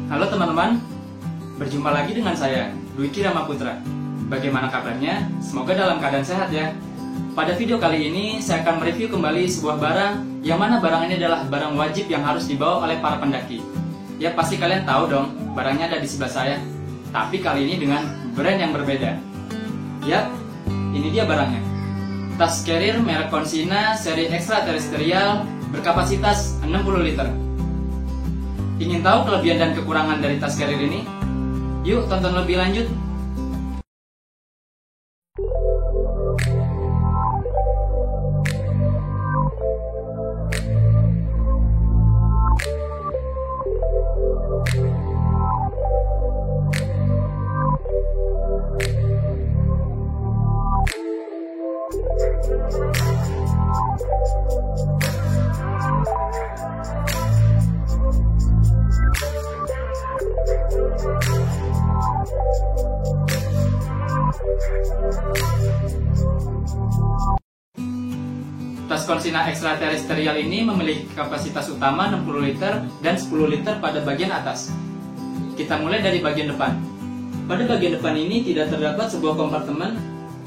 Halo teman-teman, berjumpa lagi dengan saya, Dwiki Ramaputra. Bagaimana kabarnya? Semoga dalam keadaan sehat ya. Pada video kali ini, saya akan mereview kembali sebuah barang, yang mana barang ini adalah barang wajib yang harus dibawa oleh para pendaki. Ya pasti kalian tahu dong, barangnya ada di sebelah saya. Tapi kali ini dengan brand yang berbeda. Yap, ini dia barangnya. Tas carrier merek Consina seri extraterrestrial berkapasitas 60 liter. Ingin tahu kelebihan dan kekurangan dari tas carrier ini? Yuk tonton lebih lanjut. Tas Consina extraterrestrial ini memiliki kapasitas utama 60 liter dan 10 liter pada bagian atas. Kita mulai dari bagian depan. Pada bagian depan ini tidak terdapat sebuah kompartemen,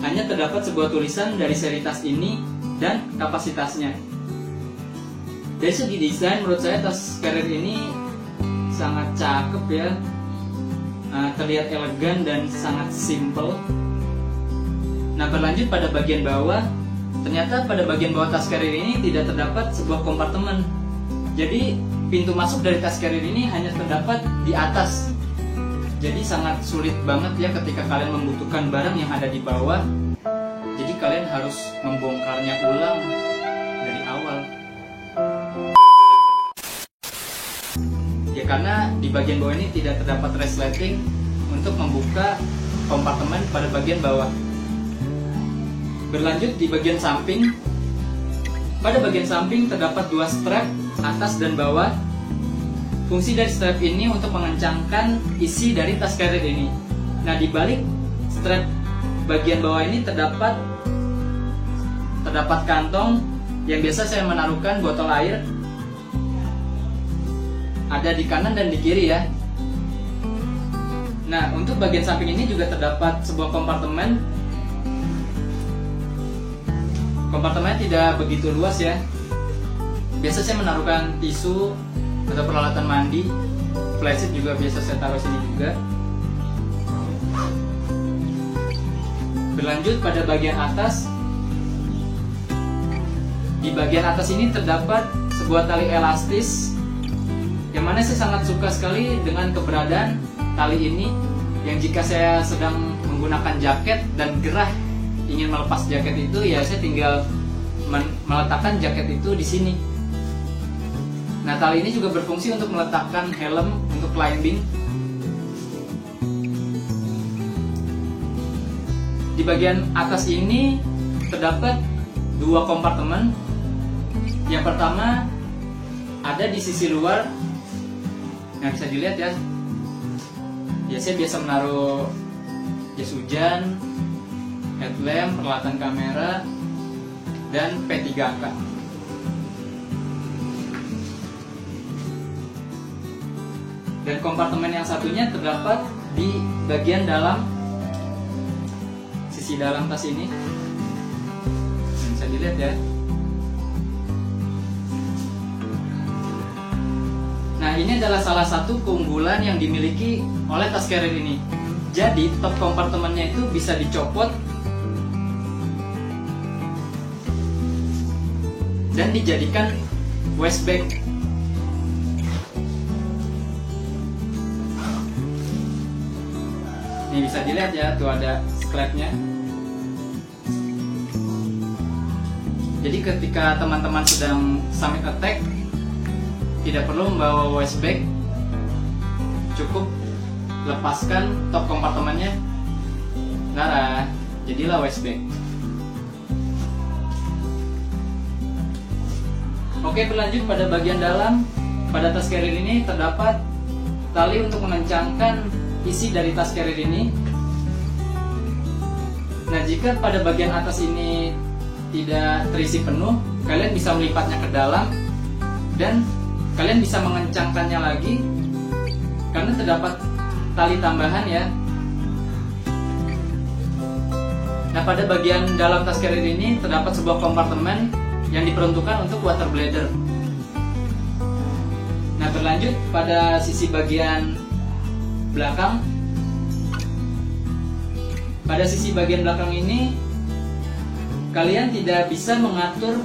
hanya terdapat sebuah tulisan dari seri tas ini dan kapasitasnya. Dari segi desain, menurut saya tas carrier ini sangat cakep ya. Terlihat elegan dan sangat simple. Nah, berlanjut pada bagian bawah. Ternyata pada bagian bawah tas carrier ini tidak terdapat sebuah kompartemen. Jadi pintu masuk dari tas carrier ini hanya terdapat di atas. Jadi sangat sulit banget ya ketika kalian membutuhkan barang yang ada di bawah. Jadi kalian harus membongkarnya ulang dari awal. Ya karena di bagian bawah ini tidak terdapat resleting untuk membuka kompartemen pada bagian bawah. Berlanjut di bagian samping. Pada bagian samping terdapat dua strap atas dan bawah. Fungsi dari strap ini untuk mengencangkan isi dari tas carrier ini. Nah, di balik strap bagian bawah ini terdapat kantong yang biasa saya menaruhkan botol air. Ada di kanan dan di kiri ya. Nah, untuk bagian samping ini juga terdapat sebuah kompartemen. Kompartemennya tidak begitu luas ya. Biasa saya menaruhkan tisu atau peralatan mandi. Flashlight juga biasa saya taruh sini juga. Berlanjut pada bagian atas. Di bagian atas ini terdapat sebuah tali elastis, yang mana saya sangat suka sekali dengan keberadaan tali ini. Yang jika saya sedang menggunakan jaket dan gerah ingin melepas jaket itu, ya saya tinggal meletakkan jaket itu di sini. Nah, tali ini juga berfungsi untuk meletakkan helm untuk climbing. Di bagian atas ini terdapat dua kompartemen. Yang pertama ada di sisi luar. Nah, bisa dilihat ya. Ya, saya biasa menaruh jas hujan, headlamp, peralatan kamera, dan P3K. Dan kompartemen yang satunya terdapat di bagian dalam, sisi dalam tas ini. Bisa dilihat ya. Nah, ini adalah salah satu keunggulan yang dimiliki oleh tas carrier ini. Jadi, top kompartemennya itu bisa dicopot dan dijadikan waist bag. Ini bisa dilihat ya, tuh ada strapnya. Jadi ketika teman-teman sedang summit attack, tidak perlu membawa waist bag, cukup lepaskan top kompartemennya, nah jadilah waist bag. Oke, berlanjut pada bagian dalam. Pada tas carrier ini terdapat tali untuk mengencangkan isi dari tas carrier ini. Nah, jika pada bagian atas ini tidak terisi penuh, kalian bisa melipatnya ke dalam dan kalian bisa mengencangkannya lagi karena terdapat tali tambahan ya. Nah, pada bagian dalam tas carrier ini terdapat sebuah kompartemen yang diperuntukkan untuk water bladder. Nah, berlanjut pada sisi bagian belakang. Pada sisi bagian belakang ini kalian tidak bisa mengatur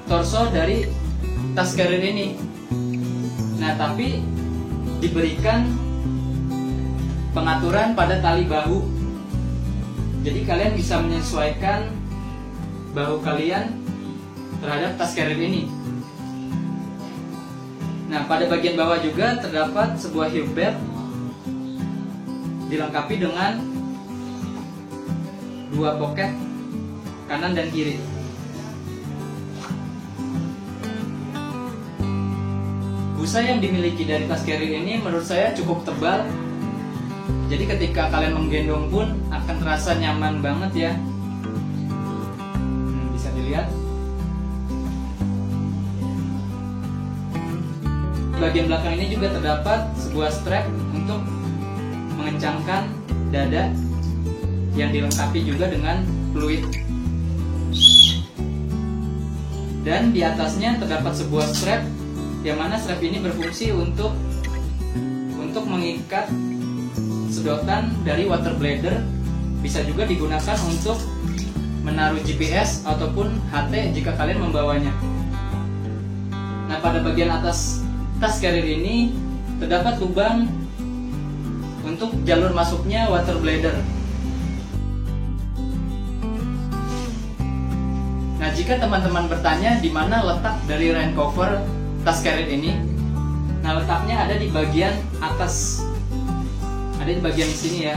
torso dari tas carrier ini. Nah, tapi diberikan pengaturan pada tali bahu. Jadi kalian bisa menyesuaikan bahu kalian terhadap tas carrier ini. Nah, pada bagian bawah juga terdapat sebuah hip belt dilengkapi dengan dua poket kanan dan kiri. Busa yang dimiliki dari tas carrier ini menurut saya cukup tebal. Jadi ketika kalian menggendong pun akan terasa nyaman banget ya. Bisa dilihat. Bagian belakang ini juga terdapat sebuah strap untuk mengencangkan dada yang dilengkapi juga dengan fluid. Dan di atasnya terdapat sebuah strap yang mana strap ini berfungsi untuk mengikat sedotan dari water bladder. Bisa juga digunakan untuk menaruh GPS ataupun HT jika kalian membawanya. Nah, pada bagian atas tas carrier ini terdapat lubang untuk jalur masuknya water bladder. Nah, jika teman-teman bertanya di mana letak dari rain cover tas carrier ini, nah letaknya ada di bagian atas. Ada di bagian sini ya.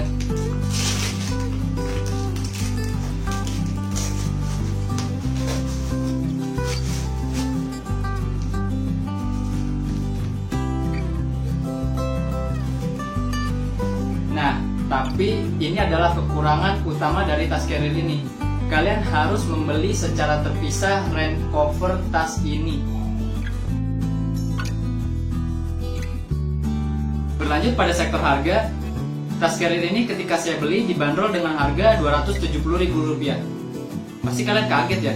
Nah, tapi ini adalah kekurangan utama dari tas carrier ini. Kalian harus membeli secara terpisah rain cover tas ini. Berlanjut pada sektor harga. Tas carrier ini ketika saya beli dibanderol dengan harga Rp270.000. Pasti kalian kaget ya,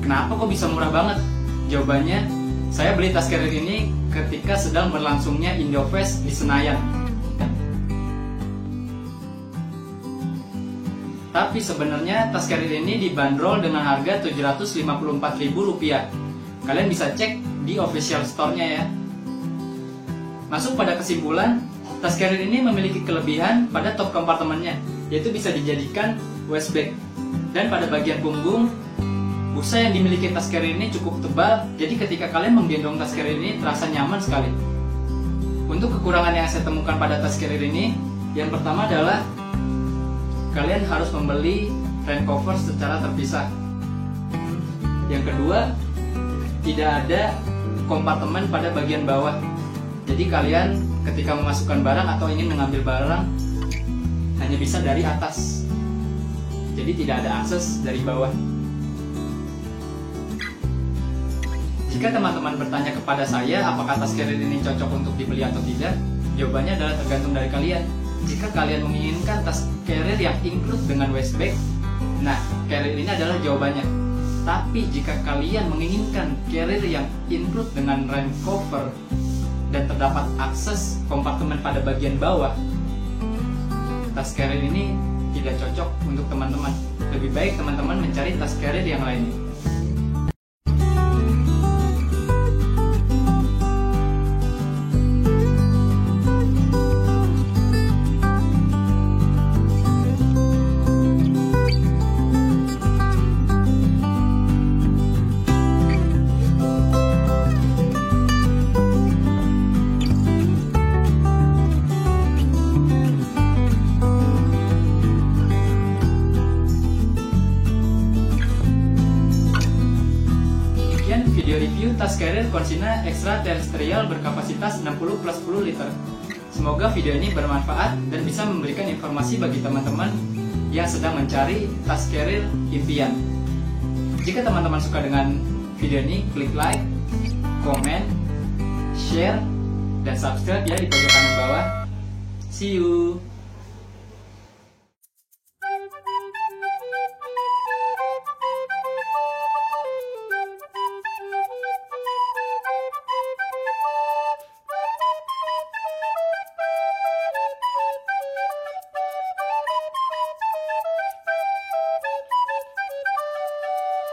kenapa kok bisa murah banget? Jawabannya, saya beli tas carrier ini ketika sedang berlangsungnya Indofest di Senayan. Tapi sebenarnya tas carrier ini dibanderol dengan harga Rp754.000. Kalian bisa cek di official store-nya ya. Masuk pada kesimpulan, tas carrier ini memiliki kelebihan pada top kompartemennya, yaitu bisa dijadikan waist bag. Dan pada bagian punggung, busa yang dimiliki tas carrier ini cukup tebal, jadi ketika kalian menggendong tas carrier ini terasa nyaman sekali. Untuk kekurangan yang saya temukan pada tas carrier ini, yang pertama adalah kalian harus membeli rain cover secara terpisah. Yang kedua, tidak ada kompartemen pada bagian bawah. Jadi kalian ketika memasukkan barang atau ingin mengambil barang hanya bisa dari atas. Jadi tidak ada akses dari bawah. Jika teman-teman bertanya kepada saya apakah tas carrier ini cocok untuk dibeli atau tidak, jawabannya adalah tergantung dari kalian. Jika kalian menginginkan tas carrier yang include dengan waist bag, nah carrier ini adalah jawabannya. Tapi jika kalian menginginkan carrier yang include dengan rain cover dan terdapat akses kompartemen pada bagian bawah, tas carrier ini tidak cocok untuk teman-teman. Lebih baik teman-teman mencari tas carrier yang lainnya. Video review tas carrier Consigna Extra Terrestrial berkapasitas 60+10 liter. Semoga video ini bermanfaat dan bisa memberikan informasi bagi teman-teman yang sedang mencari tas carrier impian. Jika teman-teman suka dengan video ini, klik like, komen, share, dan subscribe ya di pojok kanan bawah. See you.